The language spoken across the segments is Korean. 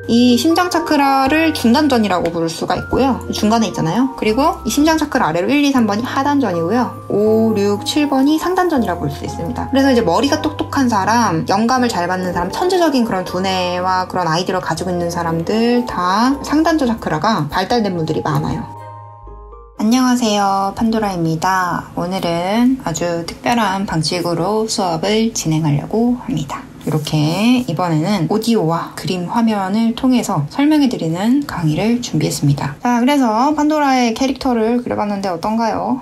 이 심장 차크라를 중단전이라고 부를 수가 있고요. 중간에 있잖아요. 그리고 이 심장 차크라 아래로 1, 2, 3번이 하단전이고요. 5, 6, 7번이 상단전이라고 볼 수 있습니다. 그래서 이제 머리가 똑똑한 사람, 영감을 잘 받는 사람, 천재적인 그런 두뇌와 그런 아이디어를 가지고 있는 사람들 다 상단전 차크라가 발달된 분들이 많아요. 안녕하세요, 판도라입니다. 오늘은 아주 특별한 방식으로 수업을 진행하려고 합니다. 이렇게 이번에는 오디오와 그림 화면을 통해서 설명해드리는 강의를 준비했습니다. 자, 그래서 판도라의 캐릭터를 그려봤는데 어떤가요?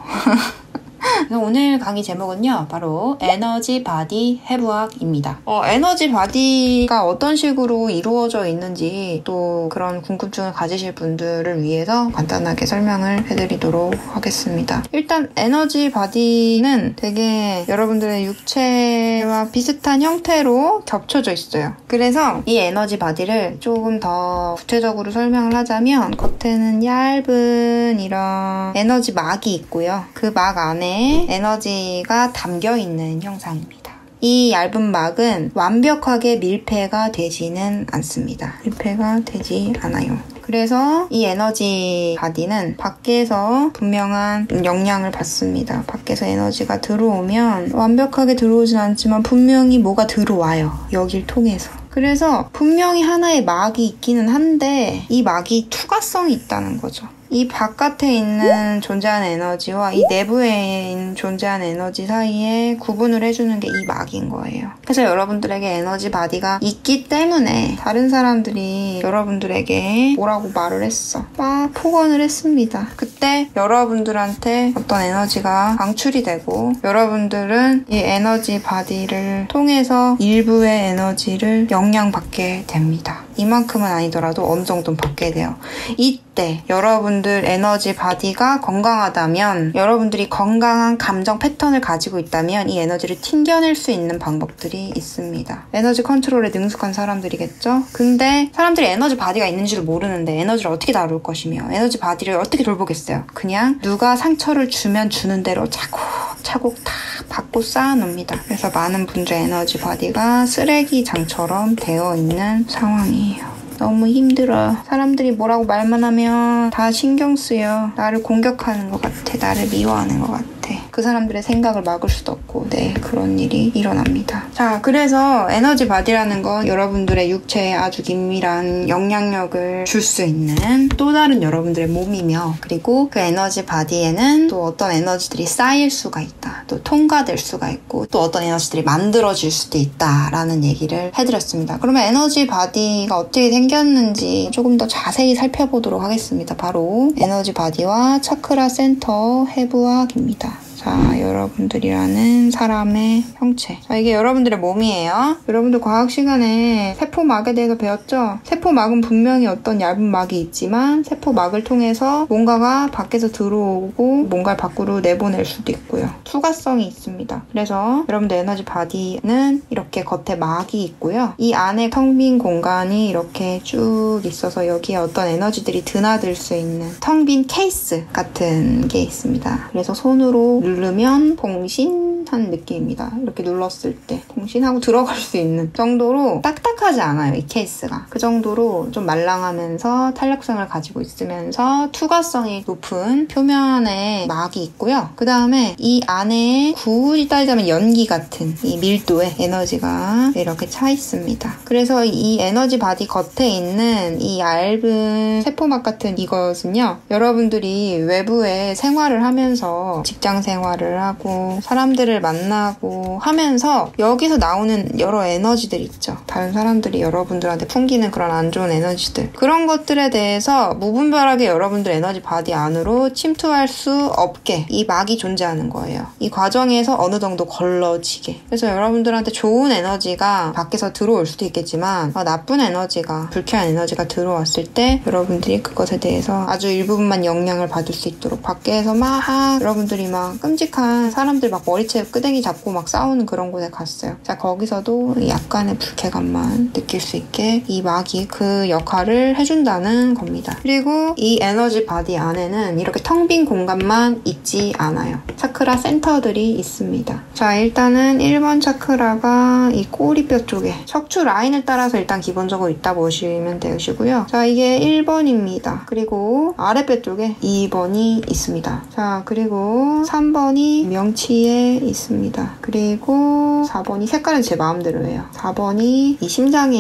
오늘 강의 제목은요, 바로 에너지 바디 해부학입니다. 에너지 바디가 어떤 식으로 이루어져 있는지 또 그런 궁금증을 가지실 분들을 위해서 간단하게 설명을 해드리도록 하겠습니다. 일단 에너지 바디는 되게 여러분들의 육체와 비슷한 형태로 겹쳐져 있어요. 그래서 이 에너지 바디를 조금 더 구체적으로 설명을 하자면 겉에는 얇은 이런 에너지 막이 있고요. 그 막 안에 에너지가 담겨있는 형상입니다. 이 얇은 막은 완벽하게 밀폐가 되지는 않습니다. 밀폐가 되지 않아요. 그래서 이 에너지 바디는 밖에서 분명한 영향을 받습니다. 밖에서 에너지가 들어오면 완벽하게 들어오진 않지만 분명히 뭐가 들어와요. 여길 통해서. 그래서 분명히 하나의 막이 있기는 한데 이 막이 투과성이 있다는 거죠. 이 바깥에 있는 존재하는 에너지와 이 내부에 존재하는 에너지 사이에 구분을 해주는 게 이 막인 거예요. 그래서 여러분들에게 에너지 바디가 있기 때문에 다른 사람들이 여러분들에게 뭐라고 말을 했어. 막 폭언을 했습니다. 그때 여러분들한테 어떤 에너지가 방출이 되고 여러분들은 이 에너지 바디를 통해서 일부의 에너지를 영향받게 됩니다. 이만큼은 아니더라도 어느 정도는 받게 돼요. 이때 여러분들 에너지 바디가 건강하다면, 여러분들이 건강한 감정 패턴을 가지고 있다면 이 에너지를 튕겨낼 수 있는 방법들이 있습니다. 에너지 컨트롤에 능숙한 사람들이겠죠? 근데 사람들이 에너지 바디가 있는지도 모르는데 에너지를 어떻게 다룰 것이며 에너지 바디를 어떻게 돌보겠어요? 그냥 누가 상처를 주면 주는 대로 차곡차곡 다 받고 쌓아놉니다. 그래서 많은 분들의 에너지 바디가 쓰레기장처럼 되어 있는 상황이에요. 너무 힘들어. 사람들이 뭐라고 말만 하면 다 신경 쓰여. 나를 공격하는 것 같아. 나를 미워하는 것 같아. 그 사람들의 생각을 막을 수도 없고, 네, 그런 일이 일어납니다. 자, 그래서 에너지 바디라는 건 여러분들의 육체에 아주 긴밀한 영향력을 줄 수 있는 또 다른 여러분들의 몸이며, 그리고 그 에너지 바디에는 또 어떤 에너지들이 쌓일 수가 있다. 또 통과될 수가 있고, 또 어떤 에너지들이 만들어질 수도 있다라는 얘기를 해드렸습니다. 그러면 에너지 바디가 어떻게 생겼는지 조금 더 자세히 살펴보도록 하겠습니다. 바로 에너지 바디와 차크라 센터 해부학입니다. 자, 여러분들이라는 사람의 형체. 자, 이게 여러분들의 몸이에요. 여러분들 과학 시간에 세포막에 대해서 배웠죠? 세포막은 분명히 어떤 얇은 막이 있지만 세포막을 통해서 뭔가가 밖에서 들어오고 뭔가를 밖으로 내보낼 수도 있고요. 투과성이 있습니다. 그래서 여러분들 에너지 바디는 이렇게 겉에 막이 있고요. 이 안에 텅 빈 공간이 이렇게 쭉 있어서 여기에 어떤 에너지들이 드나들 수 있는 텅 빈 케이스 같은 게 있습니다. 그래서 손으로 누르면 봉신한 느낌입니다. 이렇게 눌렀을 때 봉신하고 들어갈 수 있는 정도로 딱딱하지 않아요, 이 케이스가. 그 정도로 좀 말랑하면서 탄력성을 가지고 있으면서 투과성이 높은 표면에 막이 있고요. 그 다음에 이 안에 굳이 따지자면 연기 같은 이 밀도의 에너지가 이렇게 차 있습니다. 그래서 이 에너지 바디 겉에 있는 이 얇은 세포막 같은 이것은요, 여러분들이 외부에 생활을 하면서 직장 생활을 하고 사람들을 만나고 하면서 여기서 나오는 여러 에너지들 있죠. 다른 사람들이 여러분들한테 풍기는 그런 안 좋은 에너지들, 그런 것들에 대해서 무분별하게 여러분들 에너지 바디 안으로 침투할 수 없게 이 막이 존재하는 거예요. 이 과정에서 어느 정도 걸러지게. 그래서 여러분들한테 좋은 에너지가 밖에서 들어올 수도 있겠지만 나쁜 에너지가, 불쾌한 에너지가 들어왔을 때 여러분들이 그것에 대해서 아주 일부분만 영향을 받을 수 있도록 밖에서 막 여러분들이 막 끔찍한 사람들 막 머리채 끄댕이 잡고 막 싸우는 그런 곳에 갔어요. 자, 거기서도 약간의 불쾌감만 느낄 수 있게 이 막이 그 역할을 해준다는 겁니다. 그리고 이 에너지 바디 안에는 이렇게 텅 빈 공간만 있지 않아요. 차크라 센터들이 있습니다. 자, 일단은 1번 차크라가 차크라가 이 꼬리뼈 쪽에 척추 라인을 따라서 일단 기본적으로 있다 보시면 되시고요. 자, 이게 1번입니다. 그리고 아랫배 쪽에 2번이 있습니다. 자, 그리고 3번이 명치에 있습니다. 그리고 4번이 색깔은 제 마음대로 해요. 4번이 이 심장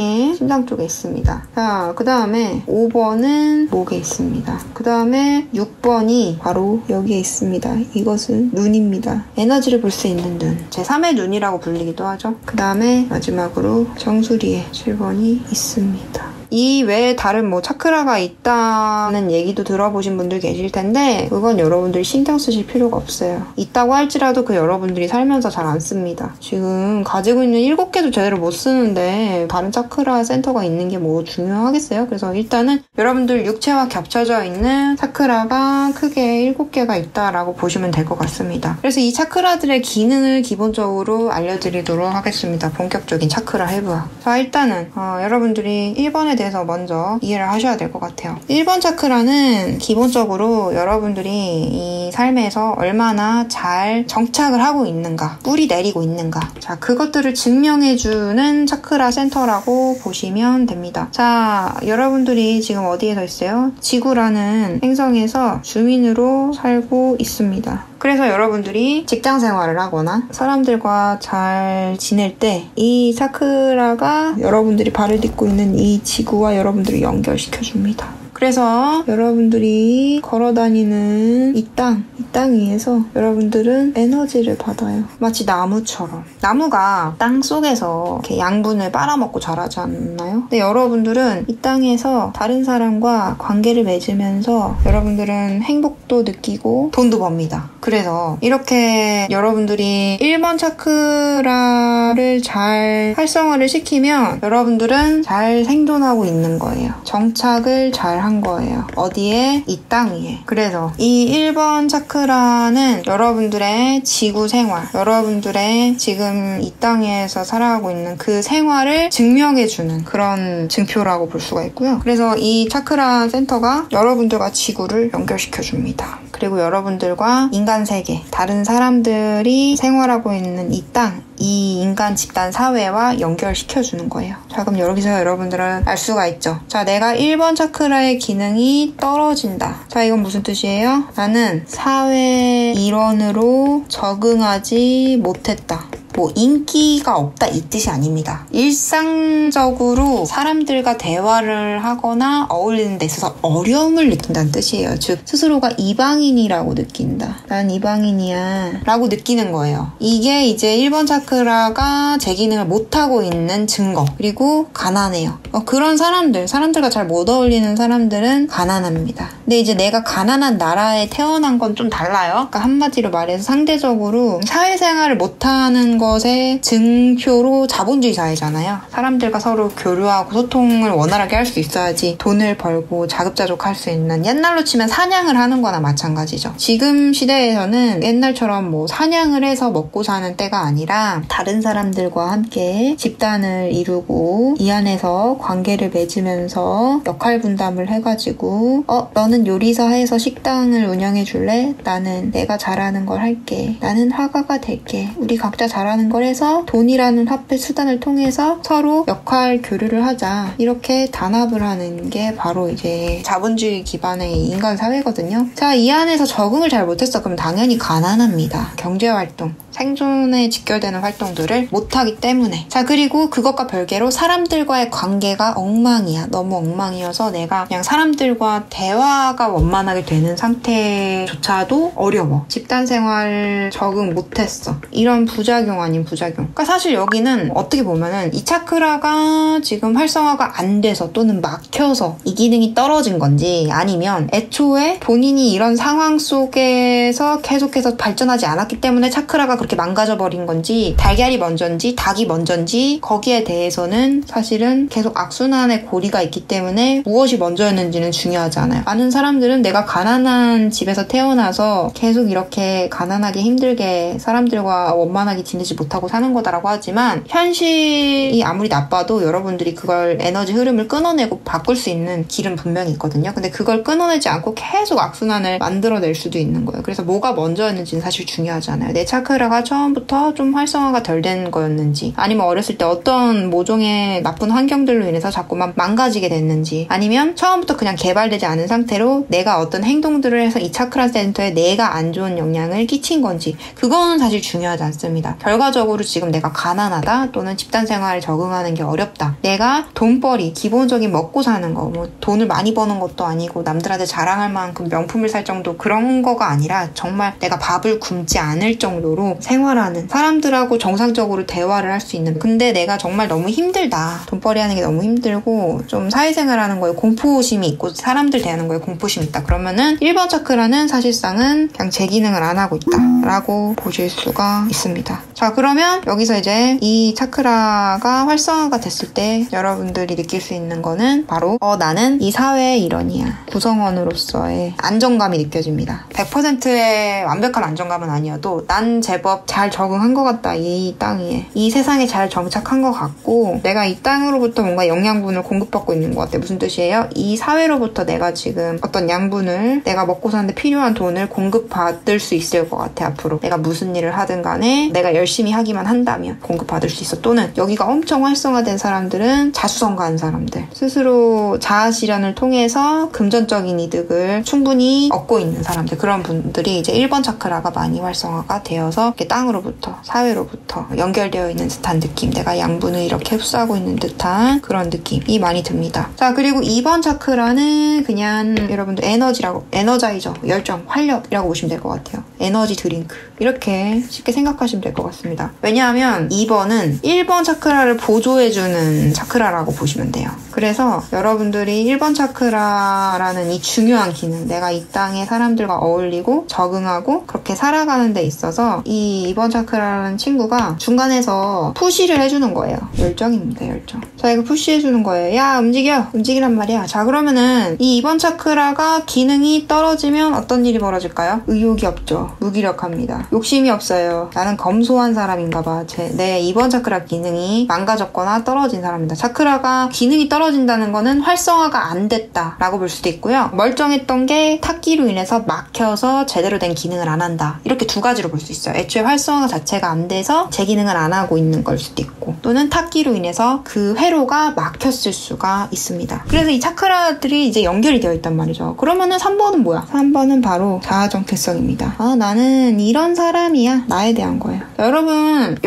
쪽에 있습니다. 자, 그 다음에 5번은 목에 있습니다. 그 다음에 6번이 바로 여기에 있습니다. 이것은 눈입니다. 에너지를 볼 수 있는 눈. 제3의 눈이라고 불리기도 하죠. 그 다음에 마지막으로 정수리에 7번이 있습니다. 이 외에 다른 뭐 차크라가 있다는 얘기도 들어보신 분들 계실 텐데 그건 여러분들이 신경 쓰실 필요가 없어요. 있다고 할지라도 그 여러분들이 살면서 잘 안 씁니다. 지금 가지고 있는 7개도 제대로 못 쓰는데 다른 차크라 센터가 있는 게 뭐 중요하겠어요? 그래서 일단은 여러분들 육체와 겹쳐져 있는 차크라가 크게 7개가 있다라고 보시면 될 것 같습니다. 그래서 이 차크라들의 기능을 기본적으로 알려드리도록 하겠습니다. 본격적인 차크라 해부학. 자, 일단은 여러분들이 1번에 대해서 먼저 이해를 하셔야 될 것 같아요. 1번 차크라는 기본적으로 여러분들이 이 삶에서 얼마나 잘 정착을 하고 있는가, 뿌리 내리고 있는가, 자, 그것들을 증명해주는 차크라 센터라고 보시면 됩니다. 자, 여러분들이 지금 어디에 서 있어요? 지구라는 행성에서 주민으로 살고 있습니다. 그래서 여러분들이 직장 생활을 하거나 사람들과 잘 지낼 때 이 차크라가 여러분들이 발을 딛고 있는 이 지구와 여러분들을 연결시켜줍니다. 그래서 여러분들이 걸어다니는 이 땅 위에서 여러분들은 에너지를 받아요. 마치 나무처럼. 나무가 땅 속에서 이렇게 양분을 빨아먹고 자라지 않나요? 근데 여러분들은 이 땅에서 다른 사람과 관계를 맺으면서 여러분들은 행복도 느끼고 돈도 법니다. 그래서 이렇게 여러분들이 1번 차크라를 잘 활성화를 시키면 여러분들은 잘 생존하고 있는 거예요. 정착을 잘 한 거예요. 어디에? 이 땅 위에. 그래서 이 1번 차크라는 여러분들의 지구 생활, 여러분들의 지금 이 땅에서 살아가고 있는 그 생활을 증명해주는 그런 증표라고 볼 수가 있고요. 그래서 이 차크라 센터가 여러분들과 지구를 연결시켜줍니다. 그리고 여러분들과 인간 세계, 다른 사람들이 생활하고 있는 이 땅, 이 인간 집단 사회와 연결시켜주는 거예요. 자, 그럼 여기서 여러분들은 알 수가 있죠. 자, 내가 1번 차크라의 기능이 떨어진다. 자, 이건 무슨 뜻이에요? 나는 사회 일원으로 적응하지 못했다. 뭐 인기가 없다 이 뜻이 아닙니다. 일상적으로 사람들과 대화를 하거나 어울리는 데 있어서 어려움을 느낀다는 뜻이에요. 즉 스스로가 이방인이라고 느낀다. 난 이방인이야 라고 느끼는 거예요. 이게 이제 1번 차크라가 제 기능을 못하고 있는 증거. 그리고 가난해요. 그런 사람들과 잘 못 어울리는 사람들은 가난합니다. 근데 이제 내가 가난한 나라에 태어난 건 좀 달라요. 그러니까 한마디로 말해서 상대적으로 사회생활을 못하는 것의 증표로 자본주의 사회잖아요. 사람들과 서로 교류하고 소통을 원활하게 할 수 있어야지 돈을 벌고 자급자족할 수 있는, 옛날로 치면 사냥을 하는 거나 마찬가지죠. 지금 시대에서는 옛날처럼 뭐 사냥을 해서 먹고 사는 때가 아니라 다른 사람들과 함께 집단을 이루고 이 안에서 관계를 맺으면서 역할 분담을 해가지고 너는 요리사해서 식당을 운영해 줄래? 나는 내가 잘하는 걸 할게. 나는 화가가 될게. 우리 각자 잘하는 걸 해서 돈이라는 화폐 수단을 통해서 서로 역할 교류를 하자. 이렇게 단합을 하는 게 바로 이제 자본주의 기반의 인간 사회거든요. 자, 이 안에서 적응을 잘 못했어. 그럼 당연히 가난합니다. 경제활동, 생존에 직결되는 활동들을 못하기 때문에. 자, 그리고 그것과 별개로 사람들과의 관계가 엉망이야. 너무 엉망이어서 내가 그냥 사람들과 대화가 원만하게 되는 상태조차도 어려워. 집단생활 적응 못했어. 이런 부작용 아닌 부작용. 그러니까 사실 여기는 어떻게 보면은 이 차크라가 지금 활성화가 안 돼서 또는 막혀서 이 기능이 떨어진 건지, 아니면 애초에 본인이 이런 상황 속에서 계속해서 발전하지 않았기 때문에 차크라가 그렇게 망가져버린 건지, 달걀이 먼저인지 닭이 먼저인지, 거기에 대해서는 사실은 계속 악순환의 고리가 있기 때문에 무엇이 먼저였는지는 중요하지 않아요. 많은 사람들은 내가 가난한 집에서 태어나서 계속 이렇게 가난하게 힘들게 사람들과 원만하게 지내지 보지 못하고 사는 거다라고 하지만 현실이 아무리 나빠도 여러분들이 그걸 에너지 흐름을 끊어내고 바꿀 수 있는 길은 분명히 있거든요. 근데 그걸 끊어내지 않고 계속 악순환을 만들어낼 수도 있는 거예요. 그래서 뭐가 먼저였는지는 사실 중요하지 않아요. 내 차크라가 처음부터 좀 활성화가 덜 된 거였는지, 아니면 어렸을 때 어떤 모종의 나쁜 환경들로 인해서 자꾸만 망가지게 됐는지, 아니면 처음부터 그냥 개발되지 않은 상태로 내가 어떤 행동들을 해서 이 차크라 센터에 내가 안 좋은 영향을 끼친 건지, 그거는 사실 중요하지 않습니다. 결과적으로 지금 내가 가난하다, 또는 집단 생활에 적응하는 게 어렵다, 내가 돈벌이, 기본적인 먹고 사는 거, 뭐 돈을 많이 버는 것도 아니고 남들한테 자랑할 만큼 명품을 살 정도 그런 거가 아니라 정말 내가 밥을 굶지 않을 정도로 생활하는, 사람들하고 정상적으로 대화를 할 수 있는, 근데 내가 정말 너무 힘들다, 돈벌이 하는 게 너무 힘들고 좀 사회생활하는 거에 공포심이 있고 사람들 대하는 거에 공포심이 있다, 그러면은 1번 차크라는 사실상은 그냥 제 기능을 안 하고 있다 라고 보실 수가 있습니다. 자, 그러면 여기서 이제 이 차크라가 활성화가 됐을 때 여러분들이 느낄 수 있는 거는 바로 나는 이 사회의 일원이야, 구성원으로서의 안정감이 느껴집니다. 100%의 완벽한 안정감은 아니어도 난 제법 잘 적응한 것 같다, 이 땅에, 이 세상에 잘 정착한 것 같고, 내가 이 땅으로부터 뭔가 영양분을 공급받고 있는 것 같아. 무슨 뜻이에요? 이 사회로부터 내가 지금 어떤 양분을, 내가 먹고 사는데 필요한 돈을 공급받을 수 있을 것 같아. 앞으로 내가 무슨 일을 하든 간에 내가 열심히 하기만 한다면 공급받을 수 있어. 또는 여기가 엄청 활성화된 사람들은 자수성가한 사람들, 스스로 자아실현을 통해서 금전적인 이득을 충분히 얻고 있는 사람들, 그런 분들이 이제 1번 차크라가 많이 활성화가 되어서 이렇게 땅으로부터, 사회로부터 연결되어 있는 듯한 느낌, 내가 양분을 이렇게 흡수하고 있는 듯한 그런 느낌이 많이 듭니다. 자, 그리고 2번 차크라는 그냥 여러분들 에너자이저, 열정, 활력이라고 보시면 될 것 같아요. 에너지 드링크, 이렇게 쉽게 생각하시면 될 것 같습니다. 왜냐하면 2번은 1번 차크라를 보조해주는 차크라라고 보시면 돼요. 그래서 여러분들이 1번 차크라라는 이 중요한 기능, 내가 이 땅의 사람들과 어울리고 적응하고 그렇게 살아가는 데 있어서 이 2번 차크라라는 친구가 중간에서 푸시를 해주는 거예요. 열정입니다, 열정. 자, 이거 푸시해주는 거예요. 야, 움직이란 말이야. 자, 그러면은 이 2번 차크라가 기능이 떨어지면 어떤 일이 벌어질까요? 의욕이 없죠. 무기력합니다. 욕심이 없어요. 나는 검소한 사람인가 봐. 내 2번 차크라 기능이 망가졌거나 떨어진 사람이다. 차크라가 기능이 떨어진다는 거는 활성화가 안 됐다라고 볼 수도 있고요. 멀쩡했던 게 탁기로 인해서 막혀서 제대로 된 기능을 안 한다. 이렇게 두 가지로 볼 수 있어요. 애초에 활성화 자체가 안 돼서 제 기능을 안 하고 있는 걸 수도 있고, 또는 탁기로 인해서 그 회로가 막혔을 수가 있습니다. 그래서 이 차크라들이 이제 연결이 되어 있단 말이죠. 그러면은 3번은 뭐야? 3번은 바로 자아정체성입니다. 나는 이런 사람이야. 나에 대한 거예요. 자, 여러분,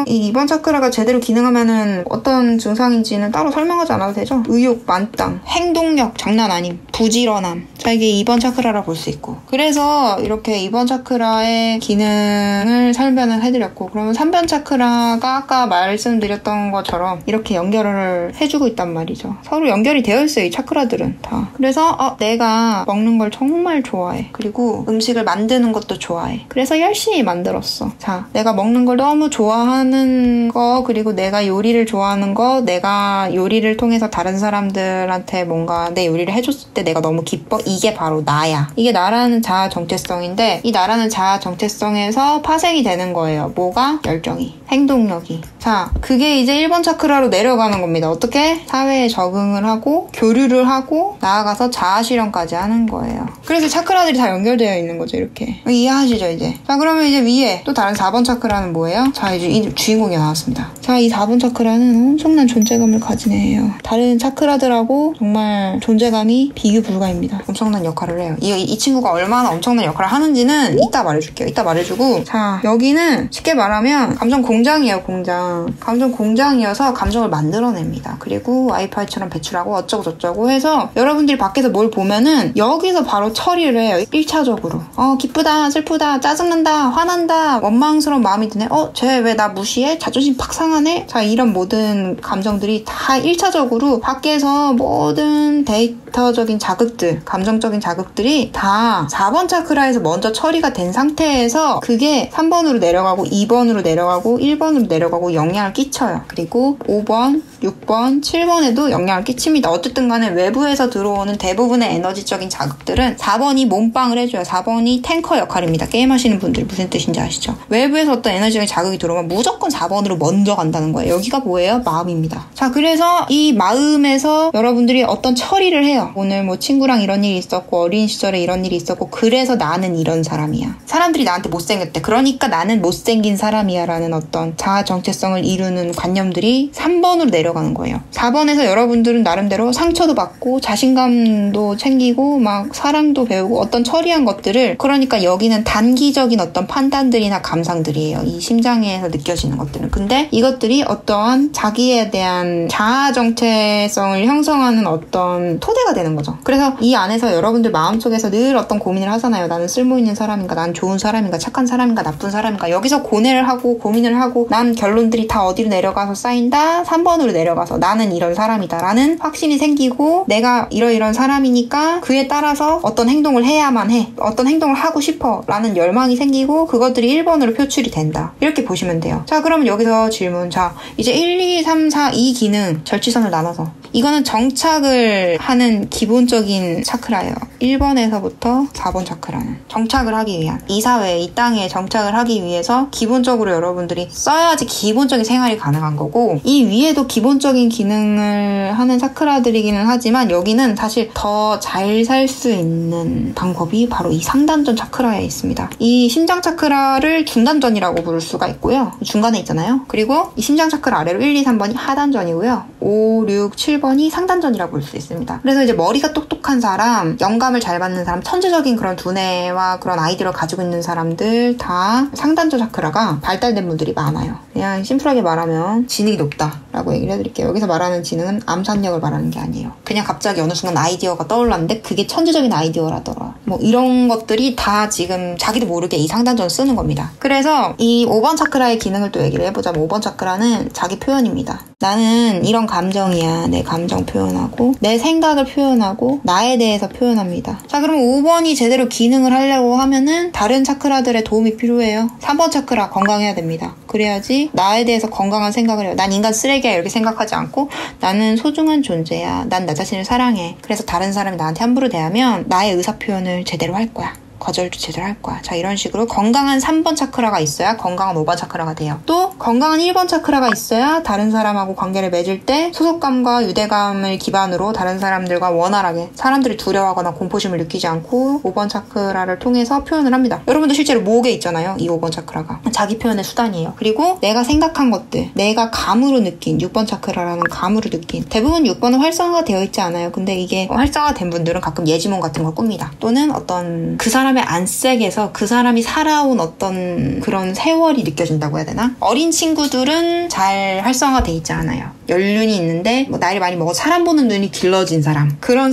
이 2번 차크라가 제대로 기능하면은 어떤 증상인지는 따로 설명하지 않아도 되죠? 의욕 만땅, 행동력 장난 아님, 부지런함. 자, 이게 2번 차크라라 볼 수 있고, 그래서 이렇게 2번 차크라의 기능을 설명을 해드렸고, 그러면 3번 차크라가 아까 말씀드렸던 것처럼 이렇게 연결을 해주고 있단 말이죠. 서로 연결이 되어 있어요, 이 차크라들은 다. 그래서 내가 먹는 걸 정말 좋아해. 그리고 음식을 만드는 것도 좋아해. 그래서 열심히 만들었어. 자, 내가 먹는 걸 너무 좋아하는 거, 그리고 내가 요리를 좋아하는 거, 내가 요리를 통해서 다른 사람들한테 뭔가 내 요리를 해줬을 때 내가 너무 기뻐. 이게 바로 나야. 이게 나라는 자아 정체성인데, 이 나라는 자아 정체성에서 파생이 되는 거예요. 뭐가? 열정이, 행동력이. 자, 그게 이제 1번 차크라로 내려가는 겁니다. 어떻게? 사회에 적응을 하고 교류를 하고 나아가서 자아 실현까지 하는 거예요. 그래서 차크라들이 다 연결되어 있는 거죠, 이렇게. 이해하시죠, 이제? 자, 그러면 이제 위에 또 다른 4번 차크라는 뭐예요? 자, 이제 이 주인공이 나왔습니다. 자, 이 4번 차크라는 엄청난 존재감을 가진 애예요. 다른 차크라들하고 정말 존재감이 비교 불가입니다. 엄청난 역할을 해요. 이 친구가 얼마나 엄청난 역할을 하는지는 이따 말해줄게요. 이따 말해주고, 자, 여기는 쉽게 말하면 감정 공장이에요, 공장. 감정 공장이어서 감정을 만들어냅니다. 그리고 와이파이처럼 배출하고 어쩌고 저쩌고 해서 여러분들이 밖에서 뭘 보면은 여기서 바로 처리를 해요. 1차적으로. 기쁘다, 슬프다, 짜증난다, 화난다, 원망스러운 마음이 드네. 쟤 왜 나 무시해? 자존심 팍 상하네? 자, 이런 모든 감정들이 다 1차적으로 밖에서 모든 데이터적인 자극들, 감정적인 자극들이 다 4번 차크라에서 먼저 처리가 된 상태에서 그게 3번으로 내려가고 2번으로 내려가고 1번으로 내려가고 영향을 끼쳐요. 그리고 5번, 6번, 7번에도 영향을 끼칩니다. 어쨌든 간에 외부에서 들어오는 대부분의 에너지적인 자극들은 4번이 몸빵을 해줘요. 4번이 탱커 역할입니다. 게임하시는 분들이 무슨 뜻인지 아시죠? 외부에서 어떤 에너지적인 자극이 들어오면 무조건 4번으로 먼저 간다는 거예요. 여기가 뭐예요? 마음입니다. 자, 그래서 이 마음에서 여러분들이 어떤 처리를 해요. 오늘 뭐 친구랑 이런 일이 있었고 어린 시절에 이런 일이 있었고 그래서 나는 이런 사람이야. 사람들이 나한테 못생겼대. 그러니까 나는 못생긴 사람이야 라는 어떤 자아 정체성을 이루는 관념들이 3번으로 내려가는 거예요. 4번에서 여러분들은 나름대로 상처도 받고 자신감도 챙기고 막 사랑도 배우고 어떤 처리한 것들을 그러니까 여기는 단기적인 어떤 판단들이나 감상들이에요. 이 심장에서 느껴지는 것들은. 근데 이것들이 어떠한 자기에 대한 자아 정체성을 형성하는 어떤 토대가 되는 거죠. 그래서 이 안에서 여러분들 마음속에서 늘 어떤 고민을 하잖아요. 나는 쓸모 있는 사람인가? 난 좋은 사람인가? 착한 사람인가? 나쁜 사람인가? 여기서 고뇌를 하고 고민을 하고 난 결론들이 다 어디로 내려가서 쌓인다? 3번으로 내려가서 나는 이런 사람이다 라는 확신이 생기고 내가 이러이런 사람이니까 그에 따라서 어떤 행동을 해야만 해. 어떤 행동을 하고 싶어 라는 열망이 생기고 그것들이 1번으로 표출이 된다. 이렇게 보시면 돼요. 자, 그러면 여기서 질문. 자, 이제 1, 2, 3, 4, 이 기능 절취선을 나눠서 이거는 정착을 하는 기본적인 차크라예요. 1번에서부터 4번 차크라는 정착을 하기 위한 이 사회에 이 땅에 정착을 하기 위해서 기본적으로 여러분들이 써야지 기본적인 생활이 가능한 거고 이 위에도 기본적인 기능을 하는 차크라들이기는 하지만 여기는 사실 더 잘 살 수 있는 방법이 바로 이 상단전 차크라에 있습니다. 이 심장 차크라를 중단전이라고 부를 수가 있고요. 중간에 있잖아요. 그리고 이 심장 차크라 아래로 1, 2, 3번이 하단전이고요. 5, 6, 7번이 상단전이라고 볼 수 있습니다. 그래서 이제 머리가 똑똑한 사람, 영감을 잘 받는 사람, 천재적인 그런 두뇌와 그런 아이디어를 가지고 있는 사람들 다 상단전 차크라가 발달된 분들이 많아요. 그냥 심플하게 말하면 지능이 높다라고 얘기를 해드릴게요. 여기서 말하는 지능은 암산력을 말하는 게 아니에요. 그냥 갑자기 어느 순간 아이디어가 떠올랐는데 그게 천재적인 아이디어라더라. 뭐 이런 것들이 다 지금 자기도 모르게 이 상단전 쓰는 겁니다. 그래서 이 5번 차크라의 기능을 또 얘기를 해보자면 5번 차크라는 자기 표현입니다. 나는 이런 감정이야. 내 감정 표현하고 내 생각을 표현하고 나에 대해서 표현합니다. 자, 그럼 5번이 제대로 기능을 하려고 하면은 다른 차크라들의 도움이 필요해요. 3번 차크라 건강해야 됩니다. 그래야지 나에 대해서 건강한 생각을 해요. 난 인간 쓰레기야 이렇게 생각하지 않고 나는 소중한 존재야. 난 나 자신을 사랑해. 그래서 다른 사람이 나한테 함부로 대하면 나의 의사표현을 제대로 할 거야. 거절도 제대로 할 거야. 자, 이런 식으로 건강한 3번 차크라가 있어야 건강한 5번 차크라가 돼요. 또 건강한 1번 차크라가 있어야 다른 사람하고 관계를 맺을 때 소속감과 유대감을 기반으로 다른 사람들과 원활하게 사람들이 두려워하거나 공포심을 느끼지 않고 5번 차크라를 통해서 표현을 합니다. 여러분도 실제로 목에 있잖아요. 이 5번 차크라가. 자기 표현의 수단이에요. 그리고 내가 생각한 것들, 내가 감으로 느낀 6번 차크라라는 감으로 느낀 대부분 6번은 활성화가 되어 있지 않아요. 근데 이게 활성화된 분들은 가끔 예지몽 같은 걸 꿉니다. 또는 어떤 그 사람의 안색에서 그 사람이 살아온 어떤 그런 세월이 느껴진다고 해야 되나? 어린 친구들은 잘 활성화돼 있지 않아요. 연륜이 있는데 뭐 나이를 많이 먹어 사람 보는 눈이 길러진 사람 그런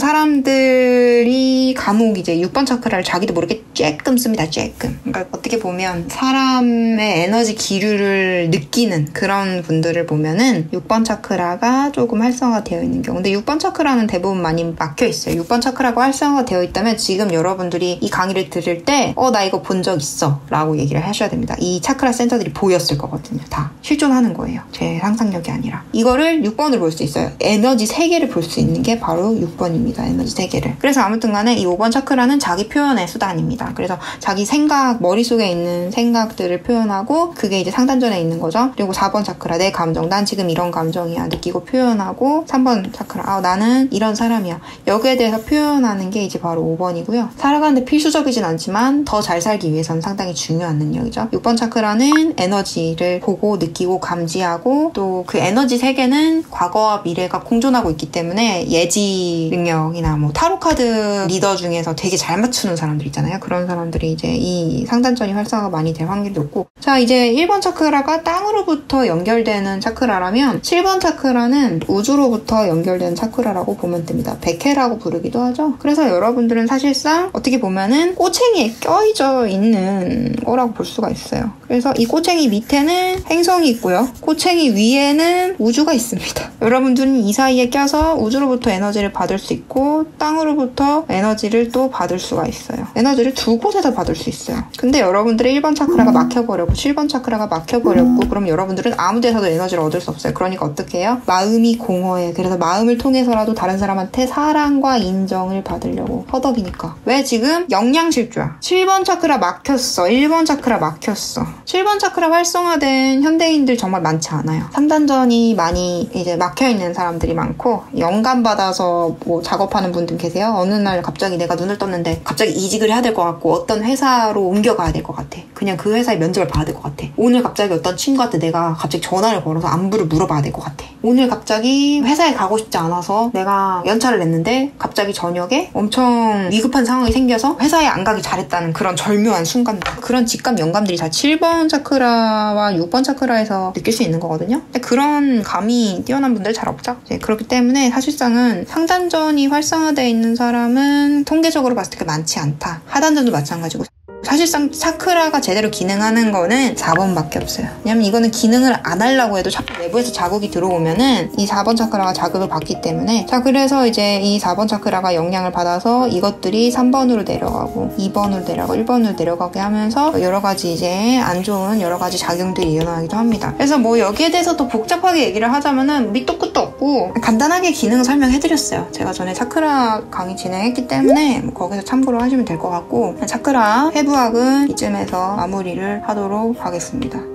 사람들이 감옥 이제 6번 차크라를 자기도 모르게 쬐끔 씁니다. 쬐끔. 그러니까 어떻게 보면 사람의 에너지 기류를 느끼는 그런 분들을 보면은 6번 차크라가 조금 활성화되어 있는 경우. 근데 6번 차크라는 대부분 많이 막혀 있어요. 6번 차크라가 활성화가 되어 있다면 지금 여러분들이 이 강의를 들을 때 나 이거 본 적 있어 라고 얘기를 하셔야 됩니다. 이 차크라 센터들이 보였을 거거든요. 다 실존하는 거예요. 제 상상력이 아니라. 이거를 6번으로 볼 수 있어요. 에너지 3개를 볼 수 있는 게 바로 6번입니다. 에너지 3개를. 그래서 아무튼 간에 이 5번 차크라는 자기 표현의 수단입니다. 그래서 자기 생각, 머릿속에 있는 생각들을 표현하고 그게 이제 상단전에 있는 거죠. 그리고 4번 차크라, 내 감정. 난 지금 이런 감정이야. 느끼고 표현하고 3번 차크라, 나는 이런 사람이야. 여기에 대해서 표현하는 게 이제 바로 5번이고요. 살아가는데 필수적이진 않지만 더 잘 살기 위해서는 상당히 중요한 능력이죠. 6번 차크라는 에너지를 보고 느끼고 감지하고 또 그 에너지 세계는 과거와 미래가 공존하고 있기 때문에 예지 능력이나 뭐 타로 카드 리더 중에서 되게 잘 맞추는 사람들 있잖아요. 그런 사람들이 이제 이 상단전이 활성화가 많이 될 확률이 높고, 자, 이제 1번 차크라가 땅으로부터 연결되는 차크라라면 7번 차크라는 우주로부터 연결되는 차크라라고 보면 됩니다. 백해라고 부르기도 하죠. 그래서 여러분들은 사실상 어떻게 보면은 꼬챙이에 껴있어 있는 거라고 볼 수가 있어요. 그래서 이 꼬챙이 밑에는 행성이 있고요. 꼬챙이 위에는 우주가 있어요. 있습니다. 여러분들은 이 사이에 껴서 우주로부터 에너지를 받을 수 있고 땅으로부터 에너지를 또 받을 수가 있어요. 에너지를 두 곳에서 받을 수 있어요. 근데 여러분들의 1번 차크라가 막혀버렸고 7번 차크라가 막혀버렸고 그럼 여러분들은 아무 데서도 에너지를 얻을 수 없어요. 그러니까 어떻게 해요? 마음이 공허해. 그래서 마음을 통해서라도 다른 사람한테 사랑과 인정을 받으려고 허덕이니까. 왜 지금 영양실조야. 7번 차크라 막혔어. 1번 차크라 막혔어. 7번 차크라 활성화된 현대인들 정말 많지 않아요. 상단전이 많이 이제 막혀있는 사람들이 많고 영감 받아서 뭐 작업하는 분들 계세요. 어느 날 갑자기 내가 눈을 떴는데 갑자기 이직을 해야 될 것 같고 어떤 회사로 옮겨가야 될 것 같아. 그냥 그 회사에 면접을 봐야 될 것 같아. 오늘 갑자기 어떤 친구한테 내가 갑자기 전화를 걸어서 안부를 물어봐야 될 것 같아. 오늘 갑자기 회사에 가고 싶지 않아서 내가 연차를 냈는데 갑자기 저녁에 엄청 위급한 상황이 생겨서 회사에 안 가기 잘했다는 그런 절묘한 순간들. 그런 직감 영감들이 다 7번 차크라와 6번 차크라에서 느낄 수 있는 거거든요. 근데 그런 감이 뛰어난 분들 잘 없죠. 그렇기 때문에 사실상은 상단전이 활성화되어 있는 사람은 통계적으로 봤을 때 많지 않다. 하단전도 마찬가지고. 사실상 차크라가 제대로 기능하는 거는 4번밖에 없어요. 왜냐면 이거는 기능을 안 하려고 해도 자꾸 내부에서 자극이 들어오면은 이 4번 차크라가 자극을 받기 때문에 자 그래서 이제 이 4번 차크라가 영향을 받아서 이것들이 3번으로 내려가고 2번으로 내려가고 1번으로 내려가게 하면서 여러 가지 이제 안 좋은 여러 가지 작용들이 일어나기도 합니다. 그래서 뭐 여기에 대해서 더 복잡하게 얘기를 하자면은 밑도 끝도 없고 간단하게 기능을 설명해드렸어요. 제가 전에 차크라 강의 진행했기 때문에 뭐 거기서 참고로 하시면 될 것 같고 차크라 해부 학은 이쯤에서 마무리를 하도록 하겠습니다.